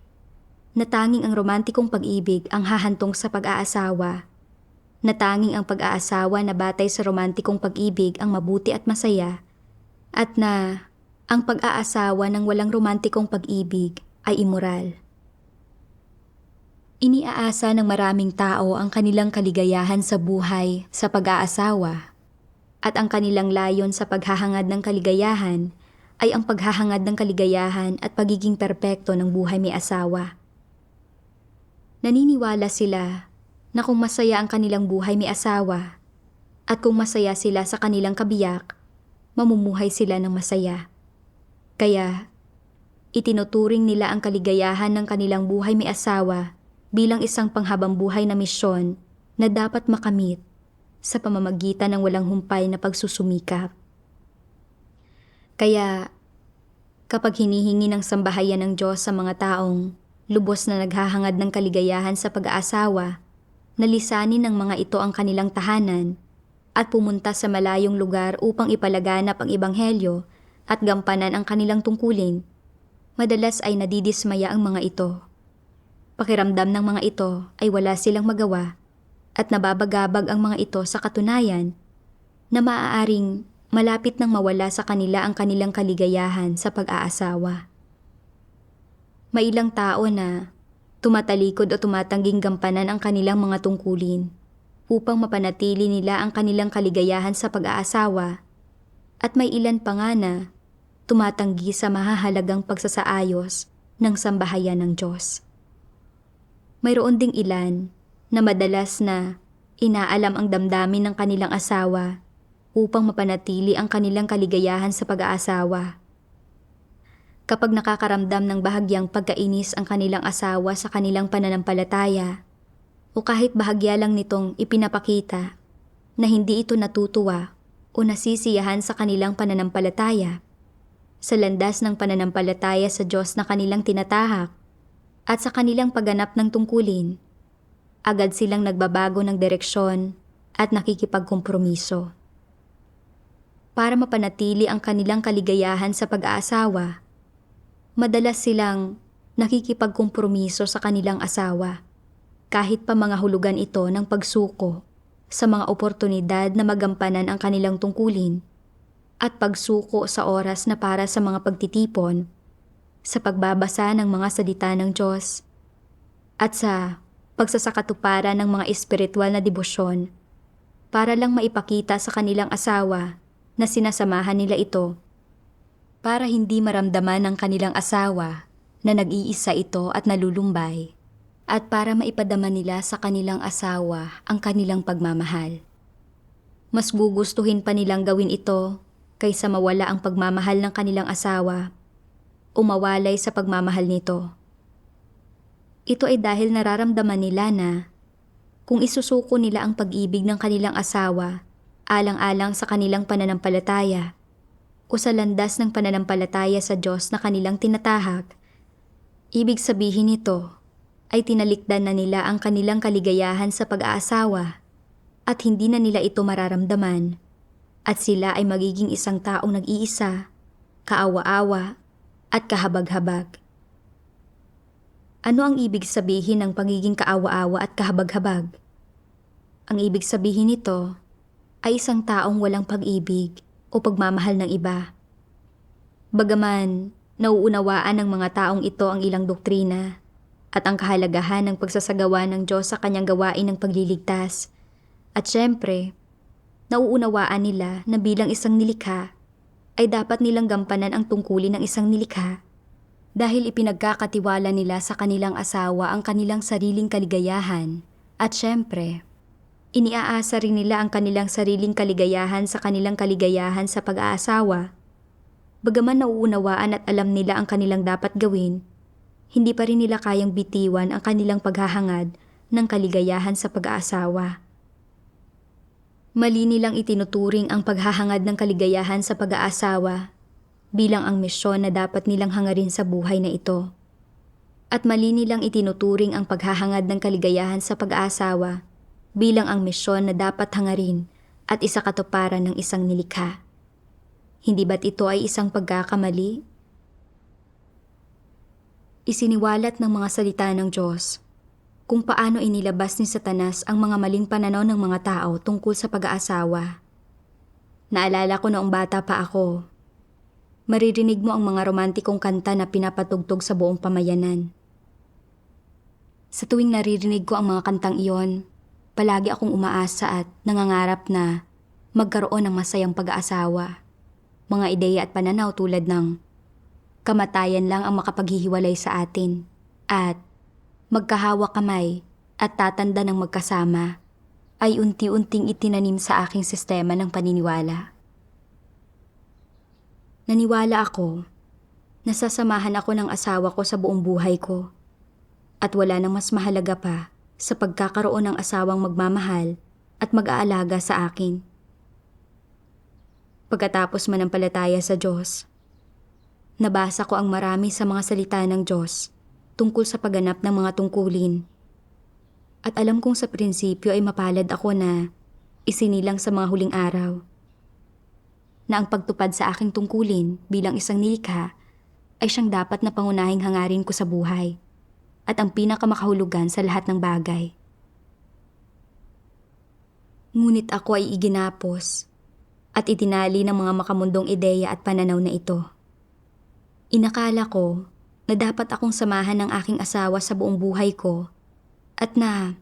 na tanging ang romantikong pag-ibig ang hahantong sa pag-aasawa, na tanging ang pag-aasawa na batay sa romantikong pag-ibig ang mabuti at masaya, at na ang pag-aasawa ng walang romantikong pag-ibig ay immoral. Iniaasa ng maraming tao ang kanilang kaligayahan sa buhay sa pag-aasawa, at ang kanilang layon sa paghahangad ng kaligayahan ay ang paghahangad ng kaligayahan at pagiging perpekto ng buhay may asawa. Naniniwala sila na kung masaya ang kanilang buhay may asawa at kung masaya sila sa kanilang kabiyak, mamumuhay sila ng masaya. Kaya, itinuturing nila ang kaligayahan ng kanilang buhay may asawa bilang isang panghabang buhay na misyon na dapat makamit sa pamamagitan ng walang humpay na pagsusumikap. Kaya, kapag hinihingi ng sambahayan ng Diyos sa mga taong lubos na naghahangad ng kaligayahan sa pag-aasawa, nalisanin ng mga ito ang kanilang tahanan at pumunta sa malayong lugar upang ipalaganap ang ebanghelyo at gampanan ang kanilang tungkulin, madalas ay nadidismaya ang mga ito. Pakiramdam ng mga ito ay wala silang magawa at nababagabag ang mga ito sa katunayan na maaaring malapit nang mawala sa kanila ang kanilang kaligayahan sa pag-aasawa. May ilang tao na tumatalikod o tumatangging gampanan ang kanilang mga tungkulin upang mapanatili nila ang kanilang kaligayahan sa pag-aasawa, at may ilan pa nga na tumatanggi sa mahahalagang pagsasaayos ng sambahayan ng Diyos. Mayroon ding ilan na madalas na inaalam ang damdamin ng kanilang asawa upang mapanatili ang kanilang kaligayahan sa pag-aasawa. Kapag nakakaramdam ng bahagyang pagkainis ang kanilang asawa sa kanilang pananampalataya, o kahit bahagya lang nitong ipinapakita na hindi ito natutuwa o nasisiyahan sa kanilang pananampalataya, sa landas ng pananampalataya sa Diyos na kanilang tinatahak, at sa kanilang pagganap ng tungkulin, agad silang nagbabago ng direksyon at nakikipagkompromiso. Para mapanatili ang kanilang kaligayahan sa pag-aasawa, madalas silang nakikipagkompromiso sa kanilang asawa, kahit pa mga hulugan ito ng pagsuko sa mga oportunidad na magampanan ang kanilang tungkulin at pagsuko sa oras na para sa mga pagtitipon, sa pagbabasa ng mga salita ng Diyos, at sa pagsasakatuparan ng mga espiritual na debosyon para lang maipakita sa kanilang asawa na sinasamahan nila ito, para hindi maramdaman ng kanilang asawa na nag-iisa ito at nalulumbay, at para maipadama nila sa kanilang asawa ang kanilang pagmamahal. Mas gugustuhin pa nilang gawin ito kaysa mawala ang pagmamahal ng kanilang asawa o mawalay sa pagmamahal nito. Ito ay dahil nararamdaman nila na kung isusuko nila ang pag-ibig ng kanilang asawa alang-alang sa kanilang pananampalataya o sa landas ng pananampalataya sa Diyos na kanilang tinatahak, ibig sabihin nito ay tinalikdan na nila ang kanilang kaligayahan sa pag-aasawa at hindi na nila ito mararamdaman, at sila ay magiging isang taong nag-iisa, kaawa-awa, at kahabag-habag. Ano ang ibig sabihin ng pagiging kaawa-awa at kahabag-habag? Ang ibig sabihin nito ay isang taong walang pag-ibig o pagmamahal ng iba. Bagaman nauunawaan ng mga taong ito ang ilang doktrina at ang kahalagahan ng pagsasagawa ng Diyos sa kanyang gawain ng pagliligtas, at syempre, nauunawaan nila na bilang isang nilikha ay dapat nilang gampanan ang tungkulin ng isang nilikha dahil ipinagkakatiwala nila sa kanilang asawa ang kanilang sariling kaligayahan, at syempre, iniaasa rin nila ang kanilang sariling kaligayahan sa kanilang kaligayahan sa pag-aasawa. Bagaman nauunawaan at alam nila ang kanilang dapat gawin, hindi pa rin nila kayang bitiwan ang kanilang paghahangad ng kaligayahan sa pag-aasawa. Mali nilang itinuturing ang paghahangad ng kaligayahan sa pag-aasawa bilang ang misyon na dapat nilang hangarin sa buhay na ito. At mali nilang itinuturing ang paghahangad ng kaligayahan sa pag-aasawa bilang ang misyon na dapat hangarin at isakatuparan ng isang nilikha. Hindi ba't ito ay isang pagkakamali? Isiniwalat ng mga salita ng Diyos kung paano inilabas ni Satanas ang mga maling pananaw ng mga tao tungkol sa pag-aasawa. Naalala ko noong bata pa ako, maririnig mo ang mga romantikong kanta na pinapatugtog sa buong pamayanan. Sa tuwing naririnig ko ang mga kantang iyon, palagi akong umaasa at nangangarap na magkaroon ng masayang pag-aasawa. Mga ideya at pananaw tulad ng kamatayan lang ang makapaghihiwalay sa atin at magkahawak kamay at tatanda ng magkasama ay unti-unting itinanim sa aking sistema ng paniniwala. Naniwala ako na sasamahan ako ng asawa ko sa buong buhay ko at wala nang mas mahalaga pa sa pagkakaroon ng asawang magmamahal at mag-aalaga sa akin. Pagkatapos manampalataya sa Diyos, nabasa ko ang marami sa mga salita ng Diyos tungkol sa pagganap ng mga tungkulin. At alam kong sa prinsipyo ay mapalad ako na isinilang sa mga huling araw, na ang pagtupad sa aking tungkulin bilang isang nilikha ay siyang dapat na pangunahing hangarin ko sa buhay at ang pinakamakahulugan sa lahat ng bagay. Ngunit ako ay iginapos at itinali ng mga makamundong ideya at pananaw na ito. Inakala ko na dapat akong samahan ng aking asawa sa buong buhay ko at na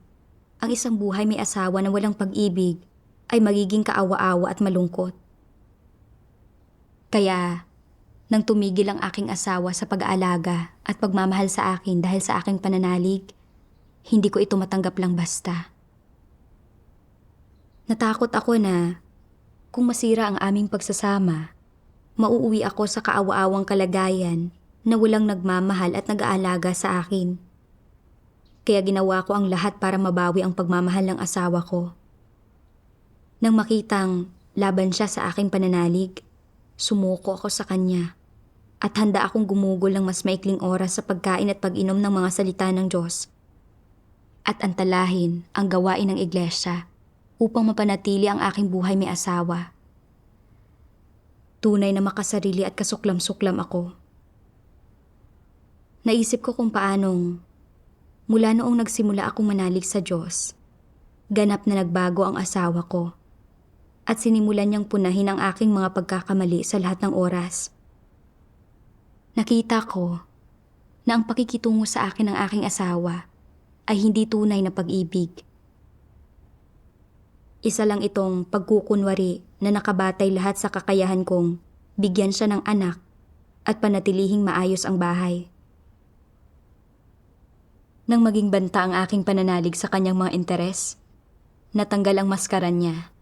ang isang buhay may asawa na walang pag-ibig ay magiging kaawa-awa at malungkot. Kaya, nang tumigil ang aking asawa sa pag-aalaga at pagmamahal sa akin dahil sa aking pananalig, hindi ko ito matanggap lang basta. Natakot ako na kung masira ang aming pagsasama, mauuwi ako sa kaawa-awang kalagayan na walang nagmamahal at nag-aalaga sa akin. Kaya ginawa ko ang lahat para mabawi ang pagmamahal ng asawa ko. Nang makitang laban siya sa aking pananalig, sumuko ako sa kanya at handa akong gumugol ng mas maikling oras sa pagkain at pag-inom ng mga salita ng Diyos at antalahin ang gawain ng iglesia upang mapanatili ang aking buhay may asawa. Tunay na makasarili at kasuklam-suklam ako. Naisip ko kung paanong, mula noong nagsimula akong manalig sa Diyos, ganap na nagbago ang asawa ko at sinimulan niyang punahin ang aking mga pagkakamali sa lahat ng oras. Nakita ko na ang pakikitungo sa akin ng aking asawa ay hindi tunay na pag-ibig. Isa lang itong pagkukunwari na nakabatay lahat sa kakayahan kong bigyan siya ng anak at panatilihing maayos ang bahay. Nang maging banta ang aking pananalig sa kanyang mga interes, natanggal ang maskaran niya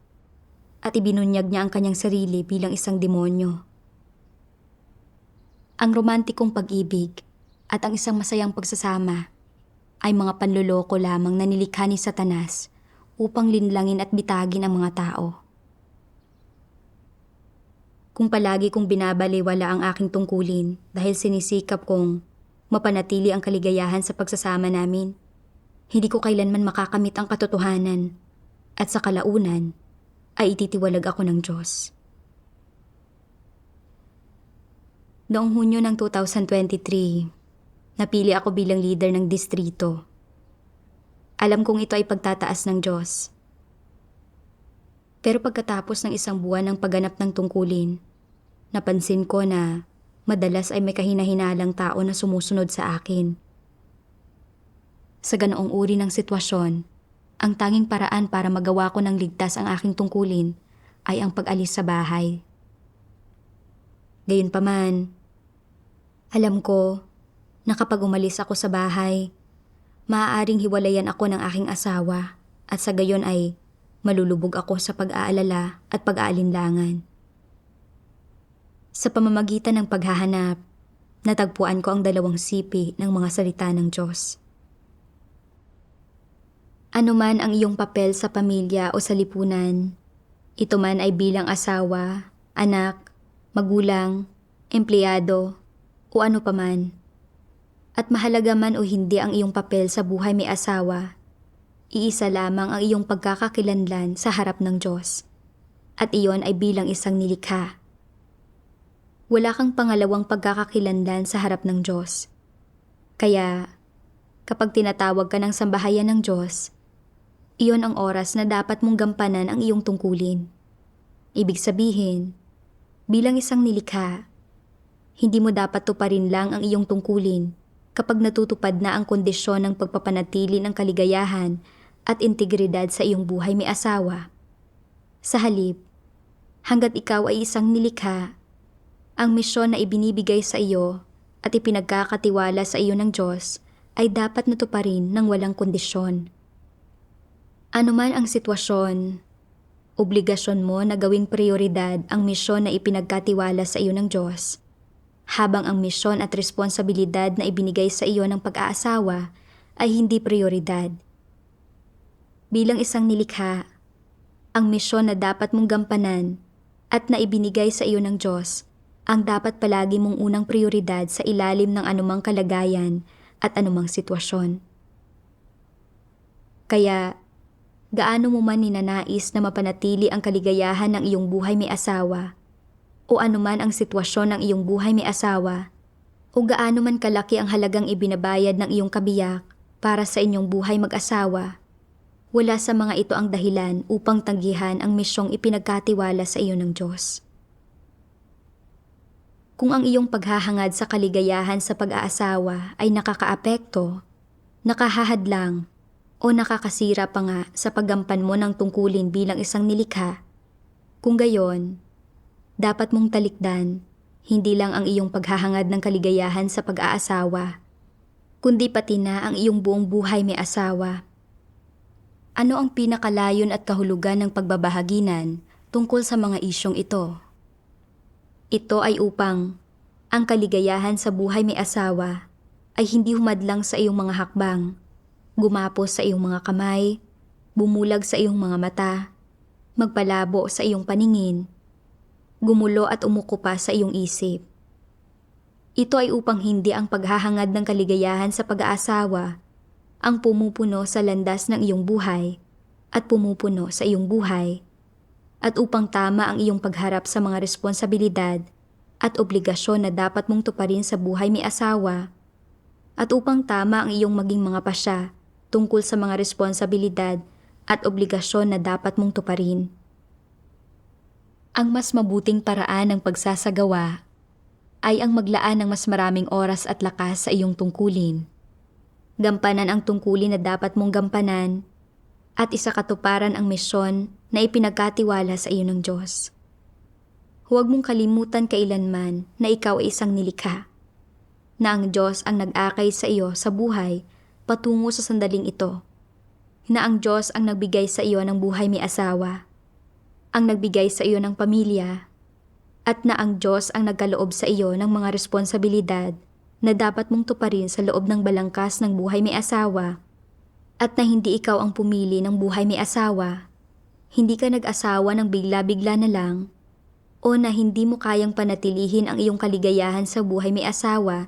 at ibinunyag niya ang kanyang sarili bilang isang demonyo. Ang romantikong pag-ibig at ang isang masayang pagsasama ay mga panloloko lamang na nilikha ni Satanas upang linlangin at bitagin ang mga tao. Kung palagi kong binabaliwala ang aking tungkulin dahil sinisikap kong mapanatili ang kaligayahan sa pagsasama namin, hindi ko kailanman makakamit ang katotohanan at sa kalaunan ay ititiwalag ako ng Diyos. Noong Hunyo ng 2023, napili ako bilang leader ng distrito. Alam kong ito ay pagtataas ng Diyos. Pero pagkatapos ng isang buwan ng pagganap ng tungkulin, napansin ko na madalas ay may kahina-hinalang tao na sumusunod sa akin. Sa ganoong uri ng sitwasyon, ang tanging paraan para magawa ko ng ligtas ang aking tungkulin ay ang pag-alis sa bahay. Gayunpaman, alam ko na kapag umalis ako sa bahay, maaaring hiwalayan ako ng aking asawa at sa gayon ay malulubog ako sa pag-aalala at pag-aalinlangan. Sa pamamagitan ng paghahanap, natagpuan ko ang dalawang sipi ng mga salita ng Diyos. Ano man ang iyong papel sa pamilya o sa lipunan, ito man ay bilang asawa, anak, magulang, empleyado, o ano paman. At mahalaga man o hindi ang iyong papel sa buhay may asawa, iisa lamang ang iyong pagkakakilanlan sa harap ng Diyos. At iyon ay bilang isang nilikha. Wala kang pangalawang pagkakakilanlan sa harap ng Diyos. Kaya, kapag tinatawag ka ng sambahayan ng Diyos, iyon ang oras na dapat mong gampanan ang iyong tungkulin. Ibig sabihin, bilang isang nilikha, hindi mo dapat tuparin lang ang iyong tungkulin kapag natutupad na ang kondisyon ng pagpapanatili ng kaligayahan at integridad sa iyong buhay may asawa. Sa halip, hanggat ikaw ay isang nilikha, ang misyon na ibinibigay sa iyo at ipinagkakatiwala sa iyo ng Diyos ay dapat natuparin ng walang kondisyon. Ano man ang sitwasyon, obligasyon mo na gawing prioridad ang misyon na ipinagkatiwala sa iyo ng Diyos, habang ang misyon at responsibilidad na ibinigay sa iyo ng pag-aasawa ay hindi prioridad. Bilang isang nilikha, ang misyon na dapat mong gampanan at na ibinigay sa iyo ng Diyos ang dapat palagi mong unang prioridad sa ilalim ng anumang kalagayan at anumang sitwasyon. Kaya, gaano mo man ninanais na mapanatili ang kaligayahan ng iyong buhay may asawa, o anuman ang sitwasyon ng iyong buhay may asawa, o gaano man kalaki ang halagang ibinabayad ng iyong kabiyak para sa inyong buhay mag-asawa, wala sa mga ito ang dahilan upang tanggihan ang misyong ipinagkatiwala sa iyo ng Diyos. Kung ang iyong paghahangad sa kaligayahan sa pag-aasawa ay nakakaapekto, nakahahadlang, o nakakasira pa nga sa paggampan mo ng tungkulin bilang isang nilikha, kung gayon, dapat mong talikdan hindi lang ang iyong paghahangad ng kaligayahan sa pag-aasawa, kundi pati na ang iyong buong buhay may asawa. Ano ang pinakalayon at kahulugan ng pagbabahaginan tungkol sa mga isyong ito? Ito ay upang ang kaligayahan sa buhay may asawa ay hindi humadlang sa iyong mga hakbang, gumapos sa iyong mga kamay, bumulag sa iyong mga mata, magpalabo sa iyong paningin, gumulo at umuko pa sa iyong isip. Ito ay upang hindi ang paghahangad ng kaligayahan sa pag-aasawa ang pumupuno sa landas ng iyong buhay at pumupuno sa iyong buhay, at upang tama ang iyong pagharap sa mga responsibilidad at obligasyon na dapat mong tuparin sa buhay may asawa, at upang tama ang iyong maging mga pasya tungkol sa mga responsibilidad at obligasyon na dapat mong tuparin. Ang mas mabuting paraan ng pagsasagawa ay ang maglaan ng mas maraming oras at lakas sa iyong tungkulin. Gampanan ang tungkulin na dapat mong gampanan at isakatuparan ang misyon na ipinagkatiwala sa iyo ng Diyos. Huwag mong kalimutan kailanman na ikaw ay isang nilikha, na ang Diyos ang nag-akay sa iyo sa buhay patungo sa sandaling ito, na ang Diyos ang nagbigay sa iyo ng buhay may asawa, ang nagbigay sa iyo ng pamilya, at na ang Diyos ang nagkaloob sa iyo ng mga responsibilidad na dapat mong tuparin sa loob ng balangkas ng buhay may asawa, at na hindi ikaw ang pumili ng buhay may asawa, hindi ka nag-asawa ng bigla-bigla na lang, o na hindi mo kayang panatilihin ang iyong kaligayahan sa buhay may asawa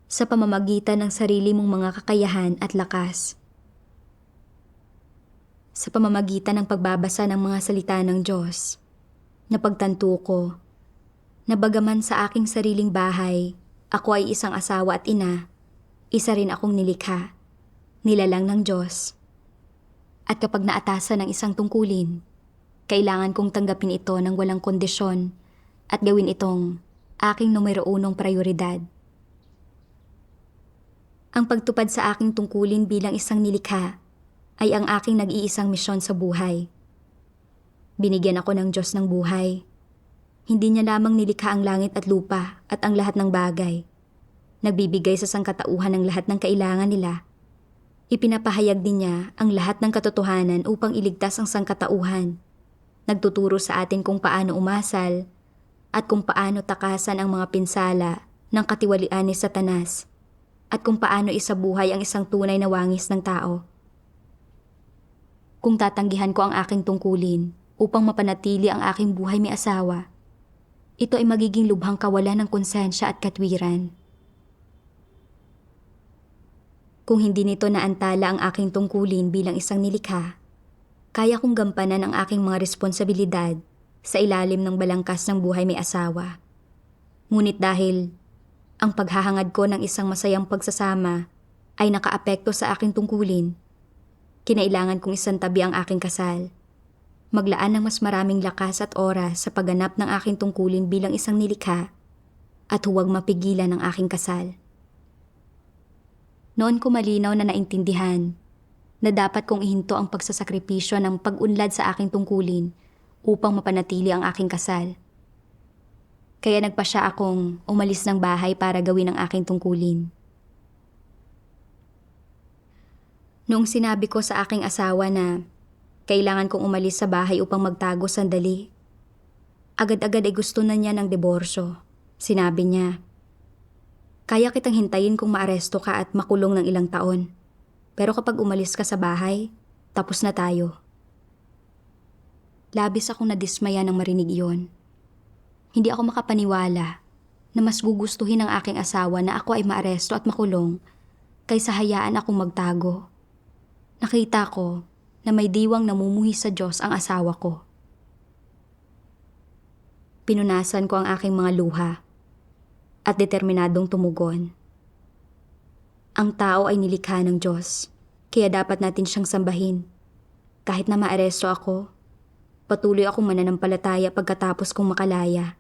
sa pamamagitan ng sarili mong mga kakayahan at lakas. Sa pamamagitan ng pagbabasa ng mga salita ng Diyos, napagtanto ko na bagaman sa aking sariling bahay, ako ay isang asawa at ina, isa rin akong nilikha, nilalang ng Diyos. At kapag naatasan ng isang tungkulin, kailangan kong tanggapin ito ng walang kondisyon at gawin itong aking numero unong prioridad. Ang pagtupad sa aking tungkulin bilang isang nilikha ay ang aking nag-iisang misyon sa buhay. Binigyan ako ng Diyos ng buhay. Hindi niya lamang nilikha ang langit at lupa at ang lahat ng bagay. Nagbibigay sa sangkatauhan ng lahat ng kailangan nila. Ipinapahayag din niya ang lahat ng katotohanan upang iligtas ang sangkatauhan. Nagtuturo sa atin kung paano umasal at kung paano takasan ang mga pinsala ng katiwalian ni Satanas at kung paano isabuhay ang isang tunay na wangis ng tao. Kung tatanggihan ko ang aking tungkulin upang mapanatili ang aking buhay may asawa, ito ay magiging lubhang kawalan ng konsensya at katwiran. Kung hindi nito naantala ang aking tungkulin bilang isang nilikha, kaya kong gampanan ang aking mga responsibilidad sa ilalim ng balangkas ng buhay may asawa. Ngunit dahil ang paghahangad ko ng isang masayang pagsasama ay nakaapekto sa aking tungkulin, kinailangan kong isantabi ang aking kasal. Maglaan ng mas maraming lakas at oras sa pagganap ng aking tungkulin bilang isang nilikha at huwag mapigilan ang aking kasal. Noon ko malinaw na naintindihan na dapat kong ihinto ang pagsasakripisyo ng pag-unlad sa aking tungkulin upang mapanatili ang aking kasal. Kaya nagpasya akong umalis ng bahay para gawin ang aking tungkulin. Noong sinabi ko sa aking asawa na kailangan kong umalis sa bahay upang magtago sandali, agad-agad ay gusto na niya ng diborsyo. Sinabi niya, "Kaya kitang hintayin kung maaresto ka at makulong ng ilang taon. Pero kapag umalis ka sa bahay, tapos na tayo." Labis akong nadismaya nang marinig iyon. Hindi ako makapaniwala na mas gugustuhin ng aking asawa na ako ay maaresto at makulong kaysa hayaan akong magtago. Nakita ko na may diwang namumuhi sa Diyos ang asawa ko. Pinunasan ko ang aking mga luha at determinadong tumugon. Ang tao ay nilikha ng Diyos, kaya dapat natin siyang sambahin. Kahit na maaresto ako, patuloy akong mananampalataya pagkatapos kong makalaya.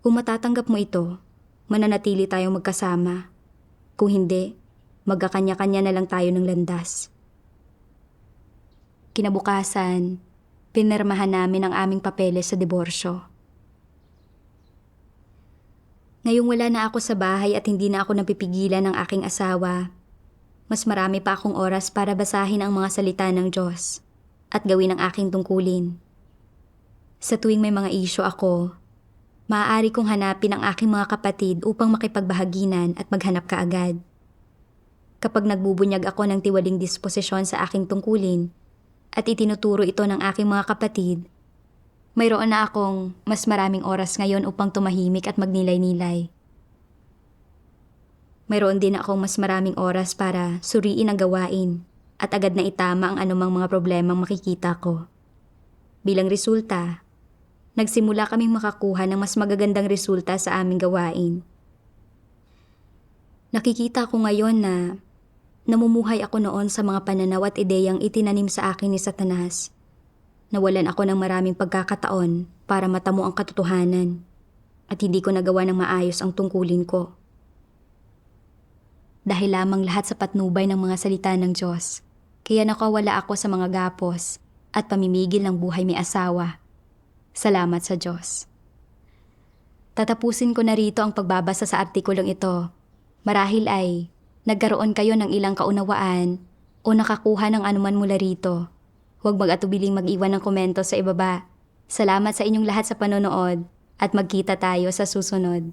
Kung matatanggap mo ito, mananatili tayong magkasama. Kung hindi, magkakanya-kanya na lang tayo ng landas. Kinabukasan, pinirmahan namin ang aming papeles sa diborsyo. Ngayong wala na ako sa bahay at hindi na ako napipigilan ng aking asawa, mas marami pa akong oras para basahin ang mga salita ng Diyos at gawin ang aking tungkulin. Sa tuwing may mga isyu ako, maaari kong hanapin ang aking mga kapatid upang makipagbahaginan at maghanap kaagad. Kapag nagbubunyag ako ng tiwaling disposisyon sa aking tungkulin at itinuturo ito ng aking mga kapatid, mayroon na akong mas maraming oras ngayon upang tumahimik at magnilay-nilay. Mayroon din akong mas maraming oras para suriin ang gawain at agad na itama ang anumang mga problemang makikita ko. Bilang resulta, nagsimula kaming makakuha ng mas magagandang resulta sa aming gawain. Nakikita ko ngayon na namumuhay ako noon sa mga pananaw at ideyang itinanim sa akin ni Satanas. Nawalan ako ng maraming pagkakataon para matamo ang katotohanan at hindi ko nagawa ng maayos ang tungkulin ko. Dahil lamang lahat sa patnubay ng mga salita ng Diyos, kaya nakawala ako sa mga gapos at pamimigil ng buhay may asawa. Salamat sa Diyos. Tatapusin ko na rito ang pagbabasa sa artikulong ito. Marahil ay nagkaroon kayo ng ilang kaunawaan o nakakuha ng anuman mula rito. Huwag mag-atubiling mag-iwan ng komento sa ibaba. Salamat sa inyong lahat sa panonood at magkita tayo sa susunod.